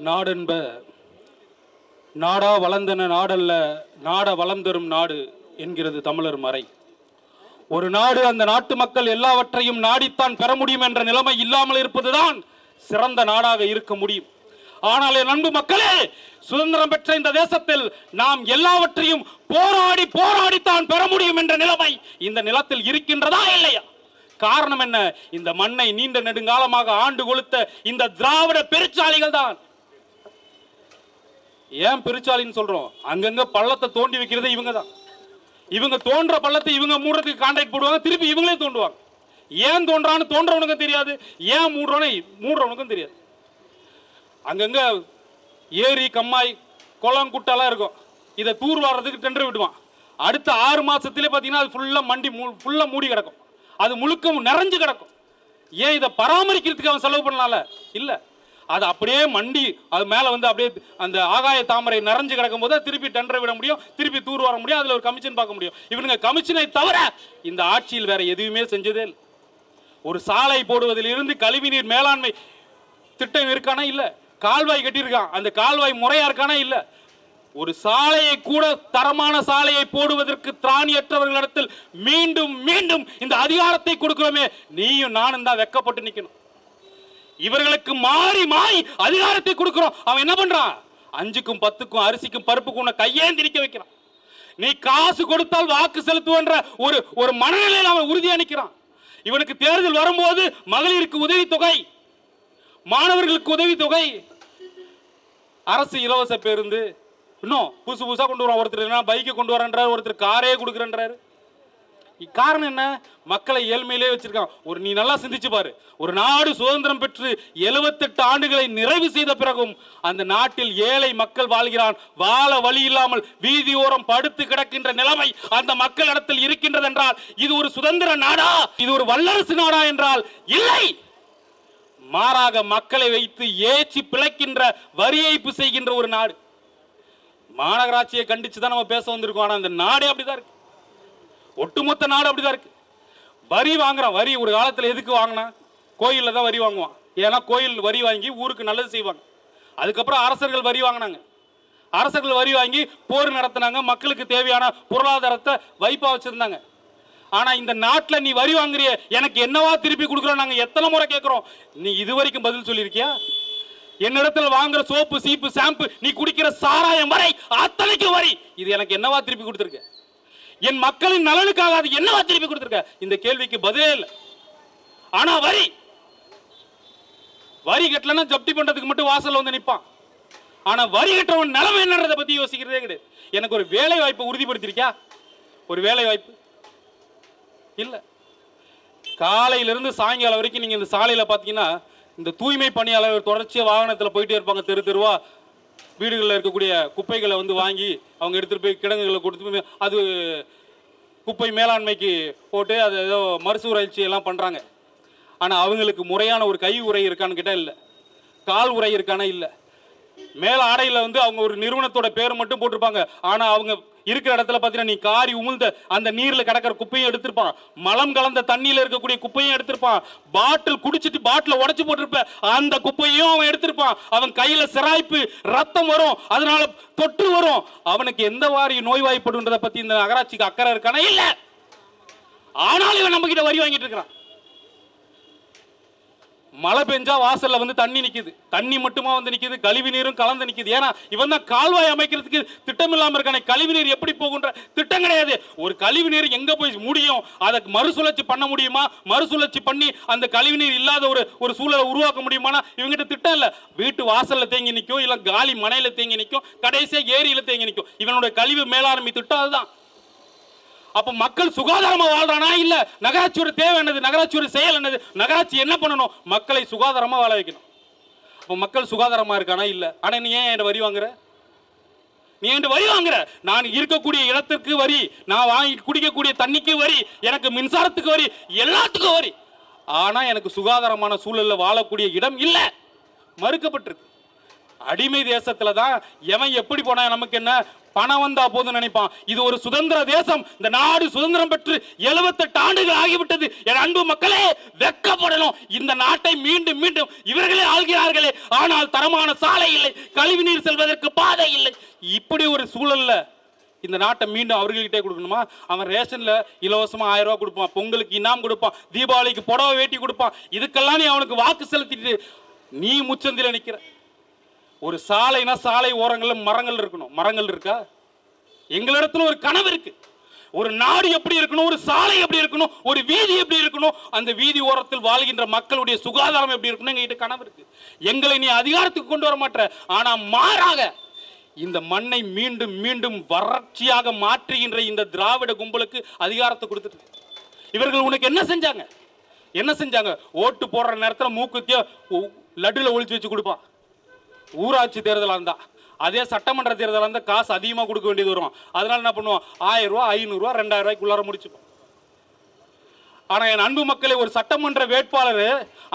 நாடென்ப நாடா வளர்ந்தன நாடல்ல நாட வளம் தரும் நாடு என்கிறது தமிழர் மறை. ஒரு நாடு அந்த நாட்டு மக்கள் எல்லாவற்றையும் நாடித்தான் பெற முடியும் என்ற நிலைமை இல்லாமல் இருப்பதுதான் சிறந்த நாடாக இருக்க முடியும். ஆனால் என் அன்பு மக்களே, சுதந்திரம் பெற்ற இந்த தேசத்தில் நாம் எல்லாவற்றையும் போராடி போராடித்தான் பெற முடியும் என்ற நிலைமை இந்த நிலத்தில் இருக்கின்றதா இல்லையா? காரணம் என்ன? இந்த மண்ணை நீண்ட நெடுங்காலமாக ஆண்டு கொளுத்த இந்த திராவிட பெருச்சாளிகள் தான். ஏன் பெருச்சாலின்னு சொல்றோம்? அங்கங்க பள்ளத்தை தோண்டி வைக்கிறது இவங்க தான். இவங்க தோன்ற பள்ளத்தை இவங்க மூடுறதுக்கு கான்ட்ராக்ட் போடுவாங்க, திருப்பி இவங்களே தோண்டுவாங்க. ஏன் தோன்றான்னு தோன்றவனுக்கும் தெரியாது, ஏன் மூடுறவனுக்கும் தெரியாது. அங்கங்க ஏரி கம்மாய் குளம் குட்டெல்லாம் இருக்கும். இதை தூர் வாடுறதுக்கு டெண்டர் விடுவான். அடுத்த 6 மாசத்திலே பார்த்தீங்கன்னா அது ஃபுல்லா மண்டி ஃபுல்லா மூடி கிடக்கும், அது முழுக்க நிறைஞ்சு கிடக்கும். ஏன் இதை பராமரிக்கிறதுக்கு அவன் செலவு பண்ணலாம்ல? இல்லை, அது அப்படியே மண்டி அது மேலே வந்து அப்படியே அந்த ஆகாய தாமரை நிறைஞ்சு கிடக்கும் போது திருப்பி டெண்டரை விட முடியும், திருப்பி தூர் வர முடியும், அதில் ஒரு கமிஷன் பார்க்க முடியும். இவனுங்க கமிஷனை தவிர இந்த ஆட்சியில் வேற எதுவுமே செஞ்சதே இல்லை. ஒரு சாலை போடுவதிலிருந்து கழிவுநீர் மேலாண்மை திட்டம் இருக்கானா? இல்லை. கால்வாய் கட்டியிருக்கான், அந்த கால்வாய் முறையா இருக்கானா? இல்லை. ஒரு சாலையை கூட தரமான சாலையை போடுவதற்கு திராணியற்றவர்களிடத்தில் மீண்டும் மீண்டும் இந்த அதிகாரத்தை கொடுக்கிறோமே, நீயும் நானும் தான் வெக்கப்பட்டு நிற்கணும். இவர்களுக்கு மாறி மாறி அதிகாரத்தை கொடுக்கிறோம். அவன் என்ன பண்றான்? 5க்கும் 10க்கும் அரிசிக்கும் பருப்புக்கும் உன்னை கையேந்தி நிற்க வைக்கிறான். நீ காசு கொடுத்தால் வாக்கு செலுத்துவன்ற ஒரு மனநிலையில் அவன் உறுதியா நிற்கிறான். இவனுக்கு தேர்தல் வரும்போது மகளிருக்கு உதவி தொகை, மாணவர்களுக்கு உதவி தொகை, அரசு இலவச பேருந்து, இன்னும் புதுசு புதுசா கொண்டு வர. ஒருத்தர் பைக்கை கொண்டு வரன்றார், ஒருத்தர் காரே கொடுக்குறன்றாரு. காரணம் என்ன? மக்களை ஏழ்மையிலே வச்சிருக்கான். நீ நல்லா சிந்திச்சு பாரு. ஒரு நாடு சுதந்திரம் பெற்று 78 ஆண்டுகளை நிறைவு செய்த பிறகும் அந்த நாட்டில் ஏழை மக்கள் வாழ்கிறான். வாழ வழி இல்லாமல் வீதியோரம் படுத்து கிடக்கின்ற நிலைமை அந்த மக்களிடத்தில் இருக்கின்றது என்றால் இது ஒரு சுதந்திர நாடா? இது ஒரு வல்லரசு நாடா என்றால் இல்லை. மாறாக மக்களை வைத்து ஏச்சி பிழைக்கின்ற வரி ஏய்ப்பு செய்கின்ற ஒரு நாடு. மாநகராட்சியை கண்டிச்சு தான் நம்ம பேச வந்திருக்கோம். ஆனா அந்த நாடே அப்படிதான் இருக்கு. ஒட்டுமொத்த நாடு அப்படிதான் இருக்கு. வரி வாங்குறான். வரி ஒரு காலத்தில் எதுக்கு வாங்கினா? கோயிலில் தான் வரி வாங்குவான். ஏன்னா கோயில் வரி வாங்கி ஊருக்கு நல்லது செய்வாங்க. அதுக்கப்புறம் அரசர்கள் வரி வாங்கினாங்க. அரசர்கள் வரி வாங்கி போர் நடத்தினாங்க, மக்களுக்கு தேவையான பொருளாதாரத்தை வைப்பா வச்சிருந்தாங்க. ஆனா இந்த நாட்டில் நீ வரி வாங்குறிய, எனக்கு என்னவா திருப்பி கொடுக்குறோம் நாங்க எத்தனை முறை கேட்கிறோம். நீ இதுவரைக்கும் பதில் சொல்லியிருக்கியா? என்னிடத்தில் வாங்குற சோப்பு சீப்பு ஷாம்பு, நீ குடிக்கிற சாராயம் வரை அத்தனைக்கு வரி. இது எனக்கு என்னவா திருப்பி கொடுத்துருக்க? என் மக்களின் நலனுக்காக அது என்னவா திருப்பி கொடுத்திருக்க? இந்த கேள்விக்கு பதிலே இல்லை. ஆனா வரி கட்டலன்னா ஜப்தி பண்றதுக்கு மட்டும் வாசல்ல வந்து நிற்பான். ஆனா வரி கட்டவன் நிலைமை என்னன்றதை பத்தி யோசிக்கிறதே கிடையாது. எனக்கு ஒரு வேலை வாய்ப்பை உறுதிப்படுத்திருக்கியா? ஒரு வேலை வாய்ப்பு இல்ல. காலையிலிருந்து சாயங்காலம் வரைக்கும் நீங்க இந்த சாலையில பாத்தீங்கன்னா இந்த தூய்மை பணியாளர் தொடர்ச்சியா வாகனத்தில் போயிட்டே இருப்பாங்க. தெரு தெருவா வீடுகளில் இருக்கக்கூடிய குப்பைகளை வந்து வாங்கி அவங்க எடுத்துகிட்டு போய் கிடங்குகளை கொடுத்து அது குப்பை மேலாண்மைக்கு போட்டு அது ஏதோ மறுசுழற்சி எல்லாம் பண்ணுறாங்க. ஆனால் அவங்களுக்கு முறையான ஒரு கை உரை இருக்கான்னு கேட்டால் இல்லை, கால் உரை இருக்கானா இல்லை. மேல ஆடையில் வந்து அவங்க ஒரு நிறுவனத்தோட பேர் மட்டும் போட்டிருப்பாங்க. ஆனால் அவங்க இருக்கிற இடத்துல பார்த்தீங்கன்னா நீ காரி உமிழ்ந்த அந்த நீரில் கிடக்கிற குப்பையும் எடுத்திருப்பான், மலம் கலந்த தண்ணியில் இருக்கக்கூடிய குப்பையும் எடுத்திருப்பான், பாட்டில் குடிச்சிட்டு பாட்டில் உடச்சி போட்டிருப்ப அந்த குப்பையும் அவன் எடுத்திருப்பான். அவன் கையில சிராய்ப்பு ரத்தம் வரும், அதனால தொற்று வரும். அவனுக்கு எந்த வாரி நோய்வாய்ப்படுன்றதை பத்தி இந்த நகராட்சிக்கு அக்கறை இருக்கானா? இல்ல. ஆனால் இவன் நம்ம கிட்ட வரி வாங்கிட்டு இருக்கிறான். மழை பெஞ்சா வாசல்ல வந்து தண்ணி நிக்குது, தண்ணி மட்டுமா வந்து நிக்குது, கழிவு நீரும் கலந்து நிக்குது. ஏன்னா இவன் தான் கால்வாய் அமைக்கிறதுக்கு திட்டம் இல்லாம இருக்கானே. கழிவு நீர் எப்படி போகுன்ற திட்டம் கிடையாது. ஒரு கழிவு நீர் எங்க போய் முடியும், அதை மறுசுழற்சி பண்ண முடியுமா? மறுசுழற்சி பண்ணி அந்த கழிவு நீர் இல்லாத ஒரு சூழலை உருவாக்க முடியுமானா இவங்கிட்ட திட்டம் இல்ல. வீட்டு வாசல்ல தேங்கி நிற்கும், இல்ல காலி மனையில தேங்கி நிற்கும், கடைசியா ஏரியில தேங்கி நிற்கும். இவனுடைய கழிவு மேலாண்மை திட்டம் அதுதான். அப்ப மக்கள் சுகாதாரமா வாழ்றானா? இல்ல. நகராட்சியோட தேவை என்னது? நகராட்சியோட செயல் என்னது? நகராட்சி என்ன பண்ணணும்? மக்களை சுகாதாரமா வாழ வைக்கணும். அப்ப மக்கள் சுகாதாரமா இருக்கானா? இல்ல. ஆனா நீ ஏன் என்கிட்ட வரி வாங்குற? நீ என்கிட்ட வரி வாங்குற. நான் இருக்கக்கூடிய இடத்திற்கு வரி, நான் வாங்கி குடிக்கக்கூடிய தண்ணிக்கு வரி, எனக்கு மின்சாரத்துக்கு வரி, எல்லாத்துக்கும் வரி. ஆனா எனக்கு சுகாதாரமான சூழல்ல வாழக்கூடிய இடம் இல்ல, மறுக்கப்பட்டிருக்கு. அடிமை தேசத்துல தான் எவன் எப்படி போனா நமக்கு என்ன, பணம் வந்தா போதும் நினைப்பான். இது ஒரு சுதந்திர தேசம். இந்த நாடு சுதந்திரம் பெற்று 78 ஆண்டுகள் ஆகிவிட்டது. என் அன்பு மக்களே, வெட்கப்படணும். இந்த நாட்டை மீண்டும் மீண்டும் இவர்களே ஆள்கிறார்களே, ஆனால் தரமான சாலை இல்லை, கழிவு நீர் செல்வதற்கு பாதை இல்லை. இப்படி ஒரு சூழல்ல இந்த நாட்டை மீண்டும் அவர்கள்கிட்டே கொடுக்கணுமா? அவன் ரேஷன்ல இலவசமா 1000 ரூபாய் கொடுப்பான், பொங்கலுக்கு இனாம் கொடுப்பான், தீபாவளிக்கு புடவை வேட்டி கொடுப்பான். இதுக்கெல்லாம் நீ அவனுக்கு வாக்கு செலுத்திட்டு நீ முச்சந்தில நிக்கிற. ஒரு சாலைனா சாலை ஓரங்களில் மரங்கள் இருக்கணும். மரங்கள் இருக்கா? எங்களிடத்துல ஒரு கனவு இருக்கு. ஒரு நாடு எப்படி இருக்கணும், ஒரு சாலை எப்படி இருக்கணும், ஒரு வீதி எப்படி இருக்கணும், அந்த வீதி ஓரத்தில் வாழ்கின்ற மக்களுடைய சுகாதாரம் எப்படி இருக்கணும், எங்ககிட்ட கனவு இருக்கு. எங்களை நீ அதிகாரத்துக்கு கொண்டு வர மாட்ட. ஆனா மாறாக இந்த மண்ணை மீண்டும் மீண்டும் வறட்சியாக மாற்றுகின்ற இந்த திராவிட கும்பலுக்கு அதிகாரத்தை கொடுத்துட்டு இவர்கள் உனக்கு என்ன செஞ்சாங்க? என்ன செஞ்சாங்க? ஓட்டு போடுற நேரத்தில் மூக்குத்திய லட்டுல ஒளிச்சு வச்சு கொடுப்பான். ஊராட்சி தேர்தலாக இருந்தா, அதே சட்டமன்ற தேர்தலாக இருந்தால் காசு அதிகமாக கொடுக்க வேண்டியது வரும். அதனால என்ன பண்ணுவோம், 1000 ரூபா 500 ரூபா 2000 ரூபாய்க்குள்ளார முடிச்சுப்போம். ஆனா என் அன்பு மக்களை, ஒரு சட்டமன்ற வேட்பாளர்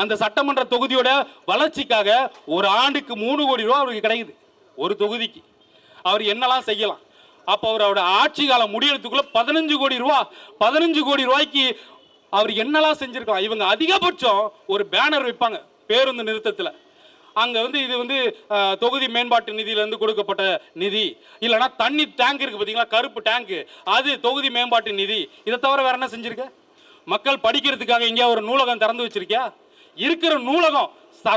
அந்த சட்டமன்ற தொகுதியோட வளர்ச்சிக்காக ஒரு ஆண்டுக்கு 3 கோடி ரூபா அவருக்கு கிடைக்குது. ஒரு தொகுதிக்கு அவர் என்னெல்லாம் செய்யலாம். அப்போ அவரோட ஆட்சி காலம் முடியறதுக்குள்ள 15 கோடி ரூபா, 15 கோடி ரூபாய்க்கு அவர் என்னெல்லாம் செஞ்சிருக்கலாம். இவங்க அதிகபட்சம் ஒரு பேனர் வைப்பாங்க பேருந்து நிறுத்தத்தில். அங்க இது தொகுதி மேம்பாட்டு நிதியிலிருந்து கொடுக்கப்பட்ட நிதி, இல்லைன்னா தண்ணி டேங்க் இருக்கு பார்த்தீங்களா, கருப்பு டேங்க், அது தொகுதி மேம்பாட்டு நிதி. இதை தவிர வேற என்ன செஞ்சிருக்க? மக்கள் படிக்கிறதுக்காக எங்கேயா ஒரு நூலகம் திறந்து வச்சிருக்கியா? இருக்கிற நூலகம்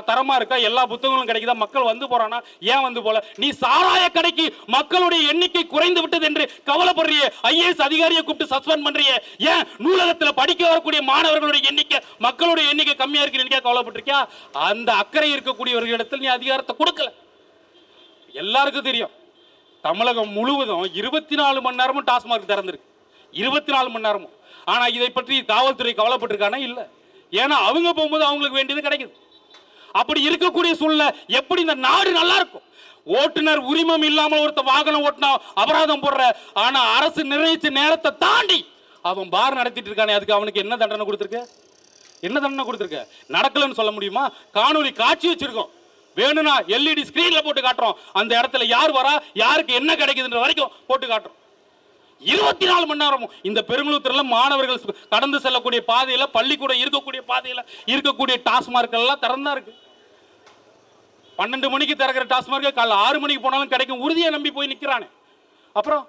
தரமா இருக்கா? எல்லா புத்தகங்களும் கிடைக்குதா? மக்கள் வந்து போறானா? ஏன் வந்து போல? நீ சாராய கடைக்கு மக்களுடைய எண்ணிக்கை குறைந்து விட்டது என்று கவலைப்படுறிய, ஐஏஎஸ் அதிகாரியை கூப்பிட்டு சஸ்பெண்ட் பண்றிய. ஏன் நூலகத்தில் படிக்க வரக்கூடிய மாணவர்களுடைய எண்ணிக்கை, மக்களுடைய எண்ணிக்கை கம்மியா இருக்கு கவலைப்பட்டிருக்கியா? அந்த அக்கறை இருக்கக்கூடியவர்களிடத்தில் நீ அதிகாரத்தை கொடுக்கல. எல்லாருக்கும் தெரியும், தமிழகம் முழுவதும் 24 மணி நேரமும் டாஸ்மார்க் திறந்திருக்கு. 24 மணி நேரமும். ஆனா இதை பற்றி காவல்துறை கவலைப்பட்டிருக்கானா? இல்ல. ஏன்னா அவங்க போகும்போது அவங்களுக்கு வேண்டியது கிடைக்குது. அப்படி இருக்கக்கூடிய சூழ்நிலை எப்படி இந்த நாடு நல்லா இருக்கும்? ஓட்டுநர் உரிமம் இல்லாமல் ஒருத்த வாகனம் ஓட்டினா அபராதம் போடுற, ஆனா அரசு நிர்ணயிச்ச நேரத்தை தாண்டி அவன் பார் நடத்திட்டு இருக்கானே, அதுக்கு அவனுக்கு என்ன தண்டனை கொடுத்திருக்க? என்ன தண்டனை கொடுத்திருக்க? நடக்கலன்னு சொல்ல முடியுமா? காணொலி காட்சி வச்சிருக்கோம், வேணும்னா எல்இடி ஸ்கிரீன்ல போட்டு காட்டுறோம். அந்த இடத்துல யார் வரா, யாருக்கு என்ன கிடைக்குதுன்ற வரைக்கும் போட்டு காட்டுறோம். 24 மணி நேரமும் இந்த பெருங்குளத்தூர்ல மாணவர்கள் கடந்து செல்லக்கூடிய பாதையில, பள்ளிக்கூடம் இருக்கக்கூடிய பாதையில இருக்கக்கூடிய டாஸ்மார்க் எல்லாம் திறந்தா இருக்கு. 12 மணிக்கு திறக்கிற டாஸ்மார்க் காலைல 6 மணிக்கு போனாலும் கிடைக்கும் உறுதியை நம்பி போய் நிக்கிறானே. அப்புறம்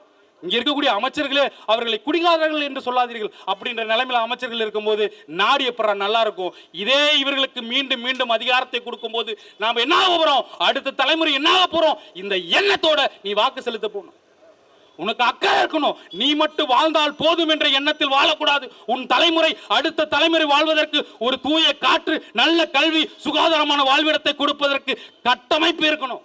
இங்க இருக்கக்கூடிய அமைச்சர்களே அவர்களை குடிகாரர்கள் என்று சொல்லாதீர்கள் அப்படின்ற நிலைமையில அமைச்சர்கள் இருக்கும்போது நாடு எப்பறா நல்லா இருக்கும்? இதே இவர்களுக்கு மீண்டும் மீண்டும் அதிகாரத்தை கொடுக்கும் போது நாம என்ன ஆக போறோம், அடுத்த தலைமுறை என்ன ஆக போறோம்? இந்த எண்ணத்தோட நீ வாக்கு செலுத்த போகணும். உனக்கு அக்கறை இருக்கணும். நீ மட்டும் வாழ்ந்தால் போதும் என்ற எண்ணத்தில் வாழக்கூடாது. உன் தலைமுறை, அடுத்த தலைமுறை வாழ்வதற்கு ஒரு தூய காற்று, நல்ல கல்வி, சுகாதாரமான வாழ்விடத்தை கொடுப்பதற்கு கட்டமைப்பு இருக்கணும்,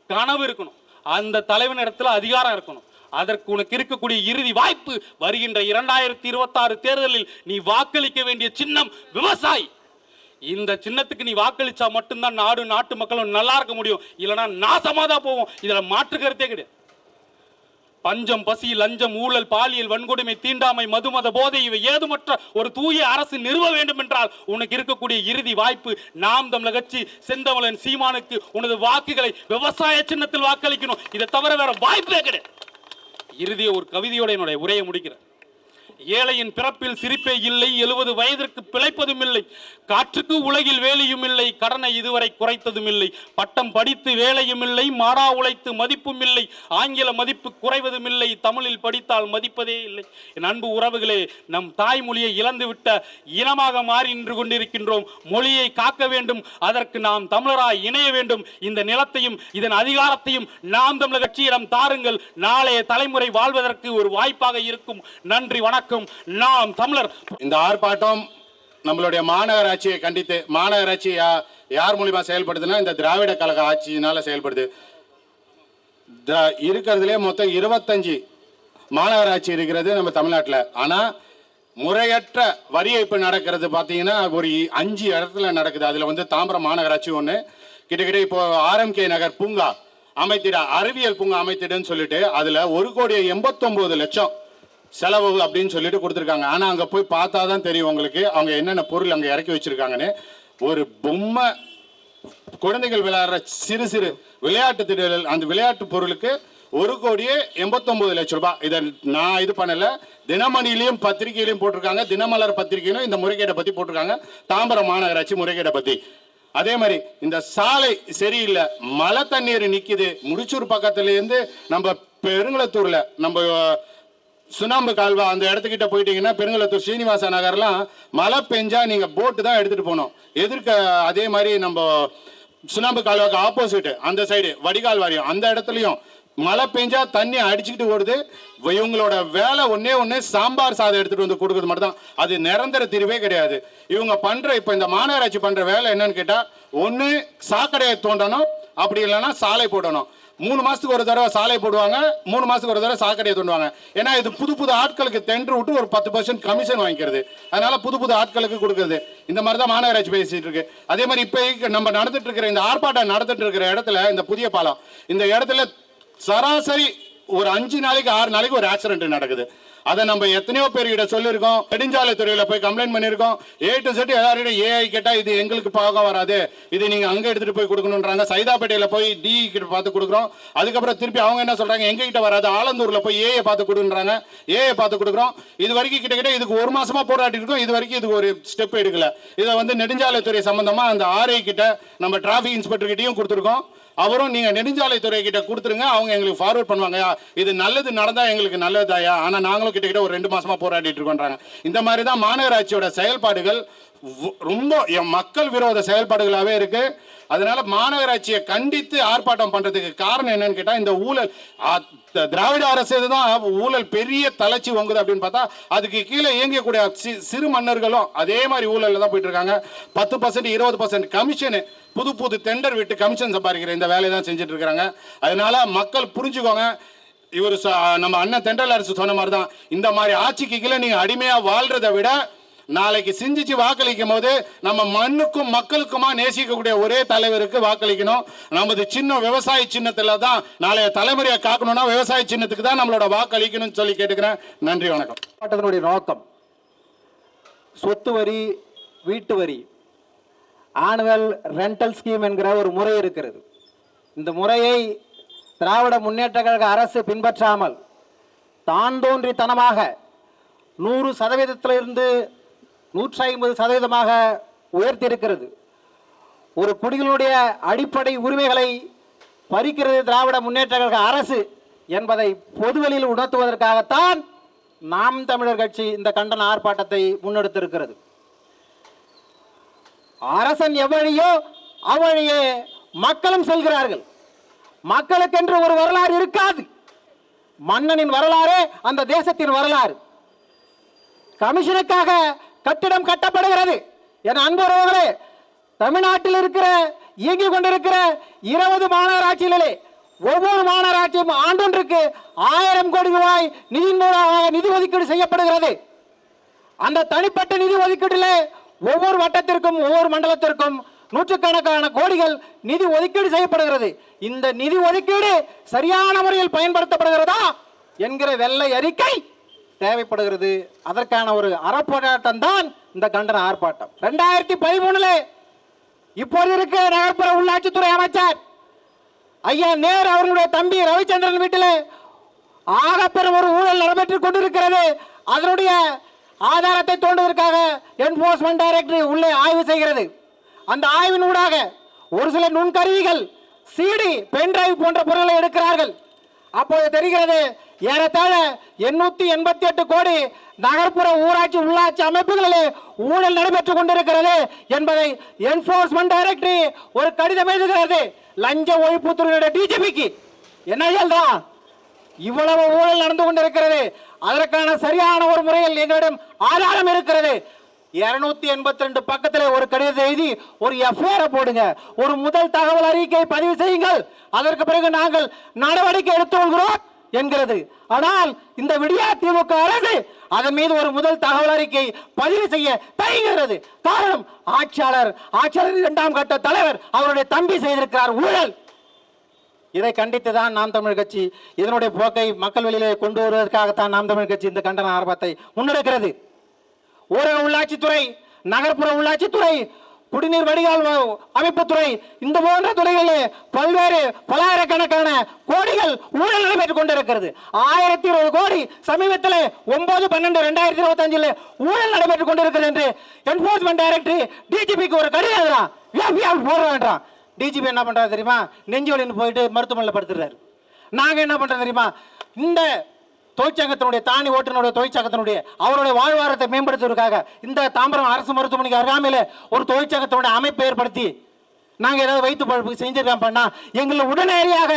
கனவு இருக்கணும். அந்த தலைவனிடத்தில் அதிகாரம் இருக்கணும். அதற்கு உனக்கு இருக்கக்கூடிய இறுதி வாய்ப்பு வருகின்ற 2026 தேர்தலில் நீ வாக்களிக்க வேண்டிய சின்னம் விவசாயி. இந்த சின்னத்துக்கு நீ வாக்களிச்சா மட்டும்தான் நாடு, நாட்டு மக்களும் நல்லா இருக்க முடியும். இல்லைன்னா நாசமாதான் போவோம். இதுல மாற்று கருத்தே கிடையாது. பஞ்சம், பசி, லஞ்சம், ஊழல், பாலியல் வன்கொடுமை, தீண்டாமை, மதுமத போதை இவை ஏதுமற்ற ஒரு தூய அரசு நிறுவ வேண்டும் என்றால் உனக்கு இருக்கக்கூடிய இறுதி வாய்ப்பு நாம் தமிழர் கட்சி செந்தமிழன் சீமானுக்கு உனது வாக்குகளை விவசாய சின்னத்தில் வாக்களிக்கணும். இதை தவிர வேற வாய்ப்பே கிடையாது. இறுதிய ஒரு கவிதையோட என்னுடைய உரையை முடிக்கிறேன். ஏழையின் பிறப்பில் சிரிப்பே இல்லை, 70 வயதிற்கு பிழைப்பதும் இல்லை, காற்றுக்கு உலகில் வேலையும் இல்லை, கடனை இதுவரை குறைத்ததும் இல்லை, பட்டம் படித்து வேலையும் இல்லை, மாறா உழைத்து மதிப்பும் இல்லை, ஆங்கில மதிப்பு குறைவதும் இல்லை, தமிழில் படித்தால் மதிப்பதே இல்லை. என் அன்பு உறவுகளே, நம் தாய்மொழியை இழந்துவிட்ட இனமாக மாறி நின்று கொண்டிருக்கின்றோம். மொழியை காக்க வேண்டும், அதற்கு நாம் தமிழராய் இணைய வேண்டும். இந்த நிலத்தையும் இதன் அதிகாரத்தையும் நாம் தமிழர் கட்சியிடம் தாருங்கள். நாளைய தலைமுறை வாழ்வதற்கு ஒரு வாய்ப்பாக இருக்கும். நன்றி, வணக்கம். நாம் தமிழர். இந்த ஆர்ப்பாட்டம் நம்மளுடைய மாநகராட்சியை கண்டித்து, மாநகராட்சி யார் மூலியமா செயல்படுதுன்னா இந்த திராவிட கழக ஆட்சியினால செயல்படுது. இருக்கிறதுலே மொத்தம் 25 மாநகராட்சி இருக்கிறது நம்ம தமிழ்நாட்டில். ஆனா முறையற்ற வரி ஏய்ப்பு நடக்கிறது பார்த்தீங்கன்னா ஒரு 5 இடத்துல நடக்குது. அதுல தாம்பரம் மாநகராட்சி ஒன்று, கிட்டத்தட்ட இப்போ ஆர்எம்கே நகர் பூங்கா அமைத்திட, அறிவியல் பூங்கா அமைத்திடுன்னு சொல்லிட்டு அதுல 1,89,00,000 செலவு அப்படின்னு சொல்லிட்டு கொடுத்துருக்காங்க. ஆனா அங்க போய் பார்த்தா தான் தெரியும் உங்களுக்கு அவங்க என்னென்ன பொருள் அங்க இறக்கி வச்சிருக்காங்கன்னு. ஒரு பொம்மை குழந்தைகள் விளையாடுற சிறு சிறு விளையாட்டு திடல்கள், அந்த விளையாட்டு பொருளுக்கு 1,89,00,000 ரூபாய். இதை நான் இது பண்ணல, தினமணிலையும் பத்திரிகையிலையும் போட்டிருக்காங்க, தினமலர் பத்திரிகையிலும் இந்த முறைகேடை பத்தி போட்டிருக்காங்க, தாம்பரம் மாநகராட்சி முறைகேடை பத்தி. அதே மாதிரி இந்த சாலை சரியில்லை, மழை தண்ணீர் நிக்குது. முடிச்சூர் பக்கத்துல இருந்து நம்ம பெருங்குளத்தூர்ல நம்ம சுண்ணாம்பு கால்வா அந்த இடத்துக்கிட்ட போயிட்டீங்கன்னா பெருங்குளத்தூர் ஸ்ரீனிவாச நகர்லாம் மழை பெஞ்சா நீங்க போட்டு தான் எடுத்துட்டு போகணும். எதிர்க்க அதே மாதிரி நம்ம சுண்ணாம்பு கால்வாக்கு ஆப்போசிட் அந்த சைடு வடிகால் வாரியம் அந்த இடத்துலயும் மழை பெஞ்சா தண்ணி அடிச்சுக்கிட்டு ஓடுது. இவங்களோட வேலை ஒன்னே சாம்பார் சாதம் எடுத்துட்டு வந்து கொடுக்குறது மட்டும் தான். அது நிரந்தர தீர்வே கிடையாது. இவங்க பண்ற இப்ப இந்த மாநகராட்சி பண்ற வேலை என்னன்னு கேட்டா, ஒண்ணு சாக்கடையை தோண்டணும், அப்படி இல்லைன்னா சாலை போடணும். 3 மாசத்துக்கு ஒரு தடவை சாலை போடுவாங்க, 3 மாசத்துக்கு ஒரு தடவை சாக்கடையை தோண்டுவாங்க. ஏன்னா இது புது ஆட்களுக்கு டெண்டர் விட்டு ஒரு 10% கமிஷன் வாங்கிக்கிறது. அதனால புது ஆட்களுக்கு கொடுக்குறது. இந்த மாதிரி தான் மாநகராட்சி பேசிட்டு இருக்கு. அதே மாதிரி இப்ப நம்ம நடந்துட்டு இருக்கிற இந்த ஆர்ப்பாட்டம் நடந்துட்டு இருக்கிற இடத்துல, இந்த புதிய பாலம் இந்த இடத்துல சராசரி ஒரு 5 நாளைக்கு 6 நாளைக்கு ஒரு ஆக்சிடென்ட் நடக்குது. அதை நம்ம எத்தனையோ பேர்கிட்ட சொல்லியிருக்கோம். நெடுஞ்சாலை துறையில போய் கம்ப்ளைண்ட் பண்ணியிருக்கோம். A to Z எல்லாரும் ஏஐ கேட்டா இது எங்களுக்கு பார்க்க வராது, இது நீங்க அங்க எடுத்துட்டு போய் கொடுக்கணும்ன்றாங்க. சைதாப்பேட்டையில போய் டி கிட்ட பார்த்து கொடுக்குறோம். அதுக்கப்புறம் திருப்பி அவங்க என்ன சொல்றாங்க, எங்க கிட்ட வராது, ஆலந்தூர்ல போய் ஏஐ பார்த்து கொடுன்றாங்க. ஏஐ பார்த்து கொடுக்குறோம். இது வரைக்கும் கிட்ட இதுக்கு 1 மாசமா போராட்டி இருக்கோம். இது வரைக்கும் இதுக்கு ஒரு ஸ்டெப் எடுக்கல. இதை வந்து நெடுஞ்சாலை துறை சம்பந்தமா அந்த ஆர்ஐ கிட்ட நம்ம டிராபிக் இன்ஸ்பெக்டர் கிட்டையும் கொடுத்துருக்கோம். அவரும் நீங்க நெடுஞ்சாலைத்துறை கிட்ட கொடுத்துருங்க, அவங்க எங்களுக்கு ஃபார்வர்ட் பண்ணுவாங்க. இது நல்லது நடந்தா எங்களுக்கு நல்லதாயா, ஆனா நாங்களும் கிட்ட ஒரு 2 மாசமா போராடிட்டு இருக்கோன்றாங்க. இந்த மாதிரி தான் மாநகராட்சியோட செயல்பாடுகள் ரொம்ப மக்கள் விரோத செயல்பாடுகளாவே இருக்கு. அதனால மாநகராட்சியை கண்டித்து ஆர்ப்பாட்டம் பண்றதுக்கு காரணம் என்னன்னு கேட்டா, இந்த ஊழல் திராவிட அரசு தான் ஊழல் பெரிய தளர்ச்சி வங்குது அப்படின்னு பார்த்தா, அதுக்கு கீழே இயங்கக்கூடிய சிறு மன்னர்களும் அதே மாதிரி ஊழல்ல தான் போயிட்டு இருக்காங்க. 10% 20% கமிஷன், புது டெண்டர் விட்டு கமிஷன் சம்பாதிக்கிற இந்த வேலையை தான் செஞ்சுட்டு இருக்காங்க. அதனால மக்கள் புரிஞ்சுக்கோங்க. இவர் நம்ம அண்ணன் தென்றல் அரசு சொன்ன மாதிரி தான், இந்த மாதிரி ஆட்சிக்கு கீழே நீங்க அடிமையா வாழ்றதை விட நாளைக்கு சிந்திச்சு வாக்களிக்கும் போது நம்ம மண்ணுக்கும் மக்களுக்குமா நேசிக்கக்கூடிய ஒரே தலைவருக்கு வாக்களிக்கணும். நமது சின்ன விவசாய சின்னத்துல தான் நாளைய தலைமுறையை காக்கணும்னா விவசாய சின்னத்துக்கு தான் நம்மளோட வாக்களிக்கணும்னு சொல்லி கேட்டுக்கிறேன். நன்றி, வணக்கம். போராட்டத்தினுடைய நோக்கம் சொத்து வரி, வீட்டு வரி, ஆனுவல் ரெண்டல் ஸ்கீம் என்கிற ஒரு முறை இருக்கிறது. இந்த முறையை திராவிட முன்னேற்ற கழக அரசு பின்பற்றாமல் தான் தோன்றித்தனமாக 100%இருந்து 150% உயர்த்தியிருக்கிறது. ஒரு குடிகளுடைய அடிப்படை உரிமைகளை பறிக்கிறது திராவிட முன்னேற்ற கழக அரசு என்பதை பொதுவெளியில் உணர்த்துவதற்காகத்தான் நாம் தமிழர் கட்சி இந்த கண்டன ஆர்ப்பாட்டத்தை முன்னெடுத்திருக்கிறது. அரசன் எவ்வழியோ அவ்வழியே மக்களும் செல்கிறார்கள். மக்களுக்கென்று ஒரு வரலாறு இருக்காது. மன்னனின் வரலாறு அந்த தேசத்தின் வரலாறு. கமிஷனுக்காக கட்டிடம் கட்டப்படுகிறது. என் அன்புறவர்களே, தமிழ்நாட்டில் இருக்கிற இயங்கிக் கொண்டிருக்கிற 20 மாநகராட்சிகளிலே ஒவ்வொரு மாநகராட்சியும் ஆண்டொன்றுக்கு 1000 கோடி ரூபாய் நிதி ஒதுக்கீடு செய்யப்படுகிறது. அந்த தனிப்பட்ட நிதி ஒதுக்கீட்டிலே ஒவ்வொரு வட்டத்திற்கும் ஒவ்வொரு மண்டலத்திற்கும் நூற்றுக்கணக்கான கோடிகள் நிதி ஒதுக்கீடு செய்யப்படுகிறது. இந்த நிதி ஒதுக்கீடு சரியான முறையில் பயன்படுத்தப்படுகிறதா என்கிற வெள்ளை அறிக்கை தேவைப்படுகிறது. அதற்கான ஒரு அறப்போராட்டம் தான் இந்த கண்டன ஆர்ப்பாட்டம். 2013 இப்போது இருக்க நகர்ப்புற உள்ளாட்சித்துறை அமைச்சர் ஐயா நேரு அவர்களுடைய தம்பி ரவிச்சந்திரன் வீட்டில் ஆகப்பெரும் ஒரு ஊழல் நடைபெற்றுக் கொண்டிருக்கிறது. அதனுடைய ஆதாரத்தை தோண்டுவதற்காக என்போர்ஸ்மென்ட் டைரக்டரேட் உள்ளே ஆய்வு செய்கிறது. அந்த ஆய்வின் ஊடாக ஒரு சில நுண்கருவிகள், சிடி, பென்டிரைவ் போன்ற பொருட்களை எடுக்கிறார்கள். அப்போது தெரிகிறது ஏறத்தாழ 888 கோடி நகர்ப்புற ஊராட்சி உள்ளாட்சி அமைப்புகளிலே ஊழல் நடைபெற்றுக் கொண்டிருக்கிறது என்பதை என்போர்ஸ்மென்ட் டைரக்டரேட் ஒரு கடிதம் எழுதுகிறது லஞ்ச ஒழிப்புத்துறையுடைய டிஜிபிக்கு. என்ன சொல்றான், இவ்வளவு ஊழல் நடந்து கொண்டிருக்கிறது, அதற்கான சரியான ஒரு முறையில் எங்களிடம் ஆதாரம் இருக்கிறது. 282 பக்கத்தில் ஒரு கடிதத்தை எழுதி ஒரு எஃப்ஐஆர் போடுங்க, ஒரு முதல் தகவல் அறிக்கை பதிவு செய்யுங்கள், அதற்கு பிறகு நாங்கள் நடவடிக்கை எடுத்துக்கொள்கிறோம் என்கிறது. ஆனால் இந்த விடியா திமுக அரசு அதன் மீது ஒரு முதல் தகவல் அறிக்கை பதிவு செய்ய தயங்குகிறது. காரணம், ஆட்சியாளர் 2ஆம் கட்ட தலைவர் அவருடைய தம்பி செய்திருக்கிறார் ஊழல். இதை கண்டித்துதான் நாம் தமிழ் கட்சி இதனுடைய போக்கை மக்கள் வெளியிலே கொண்டு வருவதற்காகத்தான் நாம் தமிழ் கட்சி இந்த கண்டன ஆர்ப்பாட்டத்தை முன்னெடுக்கிறது. ஊரக உள்ளாட்சித்துறை, நகர்ப்புற உள்ளாட்சித்துறை குடிநீர் வடிகால் அமைப்புத்துறை, இந்த போன்ற துறைகளில் பல்வேறு பலாயிரக்கணக்கான கோடிகள் ஊழல் நடைபெற்றுக் கொண்டிருக்கிறது. 1020 கோடி சமீபத்தில் 9/12/2025 ஊழல் நடைபெற்றுக் கொண்டிருக்கிறது என்று என்போர்ஸ்மெண்ட் டைரக்டர் டிஜிபிக்கு ஒரு கடிதம் எழுதுறான். போடுறான். டிஜிபி என்ன பண்றாரு தெரியுமா? நெஞ்சு வலின்னு போயிட்டு மருத்துவமனையில் படுத்துறாரு. நாங்க என்ன பண்றோம் தெரியுமா? இந்த தொழிற்சங்கத்தினுடைய தானி ஓட்டுநருடைய தொழிற்சங்கத்தினுடைய அவருடைய வாழ்வாரத்தை மேம்படுத்துவதற்காக இந்த தாம்பரம் அரசு மருத்துவமனைக்கு அருகாமையில ஒரு தொழிற்சங்கத்தினுடைய அமைப்பை ஏற்படுத்தி நாங்க ஏதாவது வைத்து பழப்பு செஞ்சிருக்கோம் பண்ணா எங்களை உடனடியாக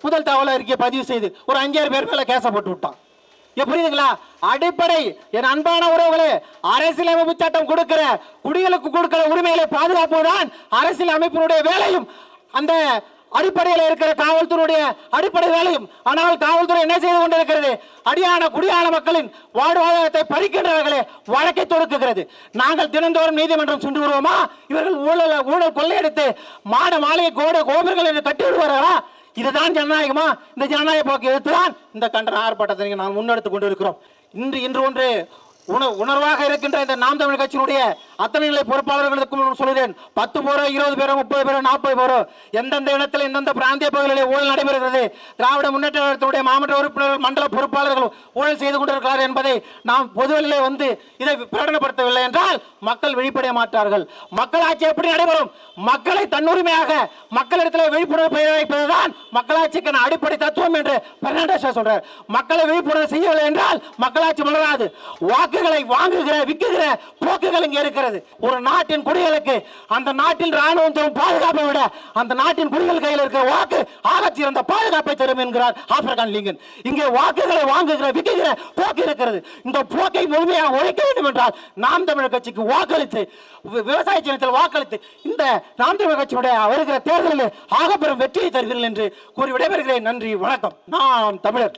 முதல் தகவல் அறிக்கையை பதிவு செய்து ஒரு 5-6 பேர் மேல கேச போட்டு விட்டான். புரியுதுங்களா? அடிப்படை என் அன்பான உறவுகளே, அரசியலமைப்பு சட்டம் கொடுக்கிற குடிகளுக்கு கொடுக்கிற உரிமைகளை பாதுகாப்புதான் அரசியல் அமைப்பினுடைய வேலையும் அந்த அடிப்படையில் இருக்கிற காவல்துறையுடைய அடிப்படை வேலையும். ஆனால் காவல்துறை என்ன செய்து கொண்டிருக்கிறது? அடியான குடியான மக்களின் வாழ்வாதாரத்தை பறிக்கின்றார்களே, வழக்கை தொடுக்குகிறது. நாங்கள் தினந்தோறும் நீதிமன்றம் சென்று வருவோமா? இவர்கள் ஊழல் கொள்ளையடித்து மாட மாளிகை கோபுரங்கள் என்று கட்டி விடுவார்களா? இதுதான் ஜனநாயகமா? இந்த ஜனநாயக போக்கு எதிர்த்துதான் இந்த கண்டன ஆர்ப்பாட்டத்தை நான் முன்னெடுத்துக் கொண்டிருக்கிறோம். இன்று ஒன்று உணர்வாக இருக்கின்ற இந்த நாம் தமிழ் கட்சியினுடைய அத்தனை நிலை பொறுப்பாளர்களுக்கும் சொல்கிறேன். 10 பேரோ 20 பேரோ 30 பேரோ 40 பேரோ எந்தெந்த இடத்துல எந்தெந்த பிராந்திய பகுதிகளில் ஊழல் நடைபெறுகிறது, திராவிட முன்னேற்ற கழகத்துடைய மாவட்ட உறுப்பினர்கள் மண்டல பொறுப்பாளர்கள் ஊழல் செய்து கொண்டிருக்கிறார் என்பதை நாம் பொதுவெளியிலே வந்து இதை பிரகடனப்படுத்தவில்லை என்றால் மக்கள் விழிப்படைய மாட்டார்கள். மக்களாட்சி எப்படி நடைபெறும்? மக்களை தன்னுரிமையாக மக்களிடத்தில் விழிப்புணர்வு வைப்பதுதான் மக்களாட்சிக்கான அடிப்படை தத்துவம் என்று பெர்னாண்டோ சொல்றார். மக்களை விழிப்புணர்வு செய்யவில்லை என்றால் மக்களாட்சி மலராது. வாக்குகளை வாங்குகிற விற்குகிற போக்குகள் இங்கே இருக்கிறது. ஒரு நாட்டின் குடிகளுக்கு அந்த நாட்டில் ராணுவம் தரும் பாதுகாப்பை விட அந்த நாட்டின் குடிகள் கையில் இருக்கிற வாக்கு ஆகச் சிறந்த பாதுகாப்பை தரும் என்கிறார் ஆபிரகாம் லிங்கன். இங்கே வாக்குகளை வாங்குகிற விற்குகிற போக்கு இருக்கிறது. இந்த போக்கை முழுமையாக ஒழிக்க வேண்டும் என்றால் நாம் தமிழர் கட்சிக்கு வாக்களித்து விவசாய சின்னத்தில் வாக்களித்து இந்த நாம் தமிழர் கட்சியுடைய வருகிற தேர்தலில் ஆகப்பெரும் வெற்றியை தருகிறீர்கள் என்று கூறி விடைபெறுகிறேன். நன்றி, வணக்கம். நாம் தமிழர்.